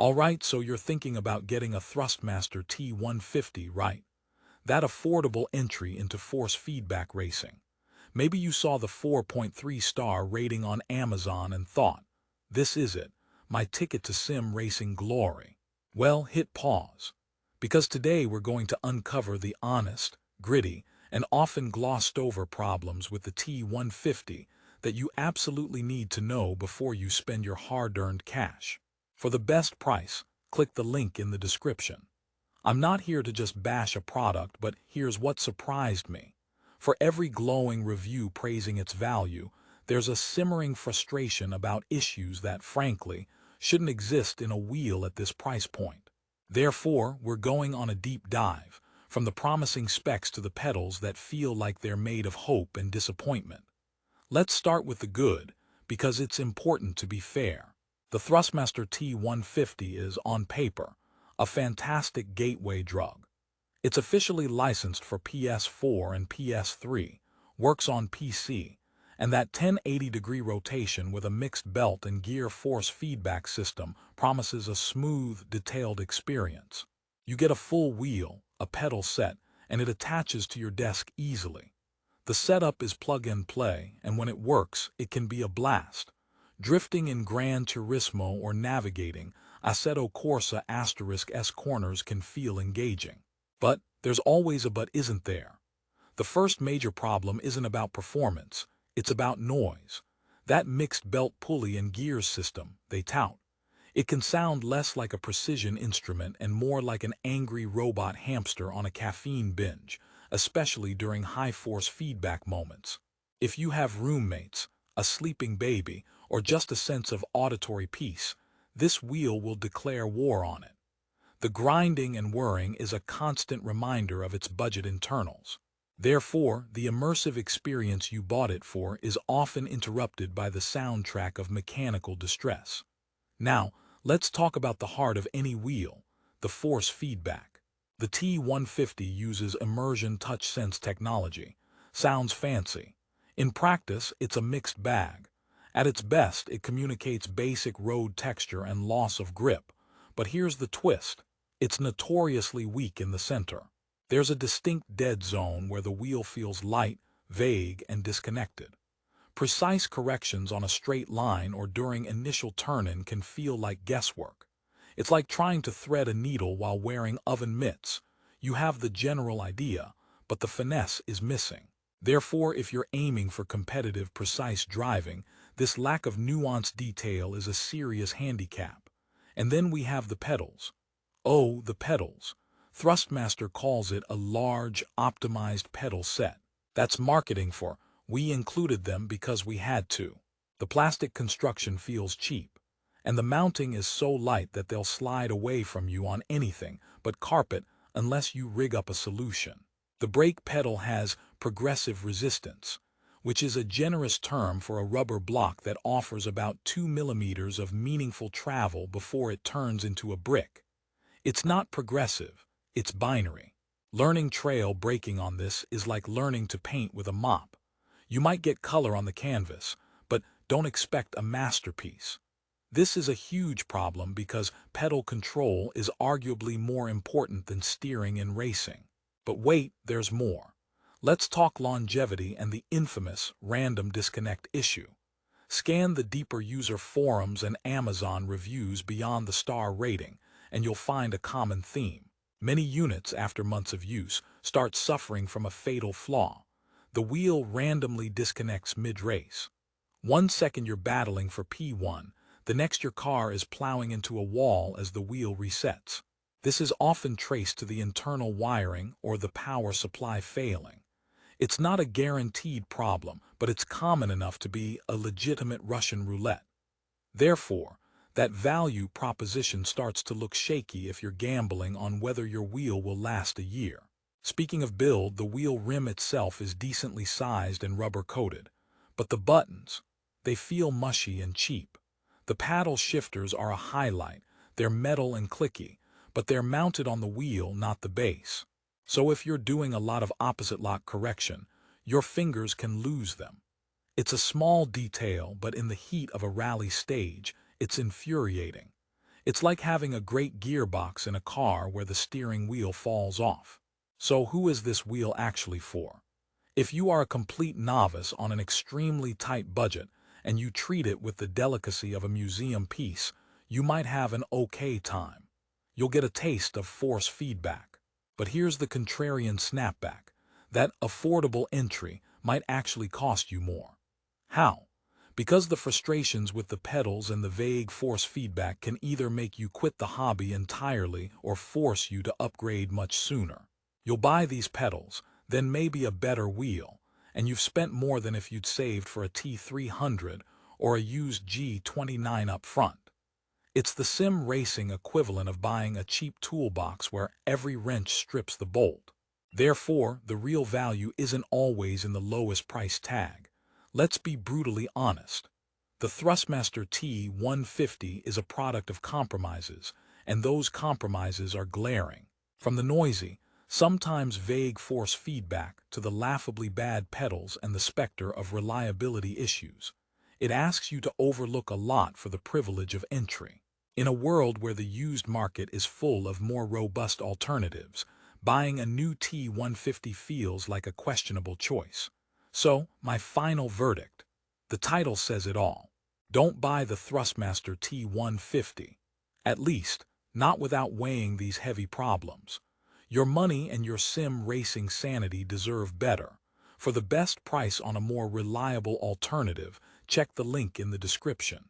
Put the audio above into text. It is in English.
Alright, so you're thinking about getting a Thrustmaster T150, right? That affordable entry into force feedback racing. Maybe you saw the 4.3-star rating on Amazon and thought, this is it, my ticket to sim racing glory. Well, hit pause. Because today we're going to uncover the honest, gritty, and often glossed over problems with the T150 that you absolutely need to know before you spend your hard-earned cash. For the best price, click the link in the description. I'm not here to just bash a product, but here's what surprised me. For every glowing review praising its value, there's a simmering frustration about issues that, frankly, shouldn't exist in a wheel at this price point. Therefore, we're going on a deep dive, from the promising specs to the pedals that feel like they're made of hope and disappointment. Let's start with the good, because it's important to be fair. The Thrustmaster T150 is, on paper, a fantastic gateway drug. It's officially licensed for PS4 and PS3, works on PC, and that 1080-degree rotation with a mixed belt and gear force feedback system promises a smooth, detailed experience. You get a full wheel, a pedal set, and it attaches to your desk easily. The setup is plug-and-play, and when it works, it can be a blast. Drifting in Gran Turismo or navigating Assetto Corsa *S corners can feel engaging. But there's always a but, isn't there? The first major problem isn't about performance, it's about noise. That mixed belt pulley and gears system, they tout. It can sound less like a precision instrument and more like an angry robot hamster on a caffeine binge, especially during high-force feedback moments. If you have roommates, a sleeping baby, or just a sense of auditory peace, this wheel will declare war on it. The grinding and whirring is a constant reminder of its budget internals. Therefore, the immersive experience you bought it for is often interrupted by the soundtrack of mechanical distress. Now, let's talk about the heart of any wheel, the force feedback. The T150 uses immersion touch sense technology. Sounds fancy. In practice, it's a mixed bag. At its best, it communicates basic road texture and loss of grip. But here's the twist. It's notoriously weak in the center. There's a distinct dead zone where the wheel feels light, vague, and disconnected. Precise corrections on a straight line or during initial turn-in can feel like guesswork. It's like trying to thread a needle while wearing oven mitts. You have the general idea, but the finesse is missing. Therefore, if you're aiming for competitive, precise driving, this lack of nuanced detail is a serious handicap. And then we have the pedals. Oh, the pedals. Thrustmaster calls it a large, optimized pedal set. That's marketing for, we included them because we had to. The plastic construction feels cheap, and the mounting is so light that they'll slide away from you on anything but carpet unless you rig up a solution. The brake pedal has progressive resistance, which is a generous term for a rubber block that offers about 2 millimeters of meaningful travel before it turns into a brick. It's not progressive, it's binary. Learning trail braking on this is like learning to paint with a mop. You might get color on the canvas, but don't expect a masterpiece. This is a huge problem because pedal control is arguably more important than steering in racing. But wait, there's more. Let's talk longevity and the infamous random disconnect issue. Scan the deeper user forums and Amazon reviews beyond the star rating, and you'll find a common theme. Many units, after months of use, start suffering from a fatal flaw. The wheel randomly disconnects mid-race. 1 second you're battling for P1, the next your car is plowing into a wall as the wheel resets. This is often traced to the internal wiring or the power supply failing. It's not a guaranteed problem, but it's common enough to be a legitimate Russian roulette. Therefore, that value proposition starts to look shaky if you're gambling on whether your wheel will last a year. Speaking of build, the wheel rim itself is decently sized and rubber-coated. But the buttons, they feel mushy and cheap. The paddle shifters are a highlight. They're metal and clicky, but they're mounted on the wheel, not the base. So if you're doing a lot of opposite lock correction, your fingers can lose them. It's a small detail, but in the heat of a rally stage, it's infuriating. It's like having a great gearbox in a car where the steering wheel falls off. So who is this wheel actually for? If you are a complete novice on an extremely tight budget and you treat it with the delicacy of a museum piece, you might have an okay time. You'll get a taste of force feedback. But here's the contrarian snapback. That affordable entry might actually cost you more. How? Because the frustrations with the pedals and the vague force feedback can either make you quit the hobby entirely or force you to upgrade much sooner. You'll buy these pedals, then maybe a better wheel, and you've spent more than if you'd saved for a T300 or a used G29 up front. It's the sim racing equivalent of buying a cheap toolbox where every wrench strips the bolt. Therefore, the real value isn't always in the lowest price tag. Let's be brutally honest. The Thrustmaster T150 is a product of compromises, and those compromises are glaring. From the noisy, sometimes vague force feedback to the laughably bad pedals and the specter of reliability issues, it asks you to overlook a lot for the privilege of entry. In a world where the used market is full of more robust alternatives, buying a new T150 feels like a questionable choice. So, my final verdict. The title says it all. Don't buy the Thrustmaster T150. At least, not without weighing these heavy problems. Your money and your sim racing sanity deserve better. For the best price on a more reliable alternative, check the link in the description.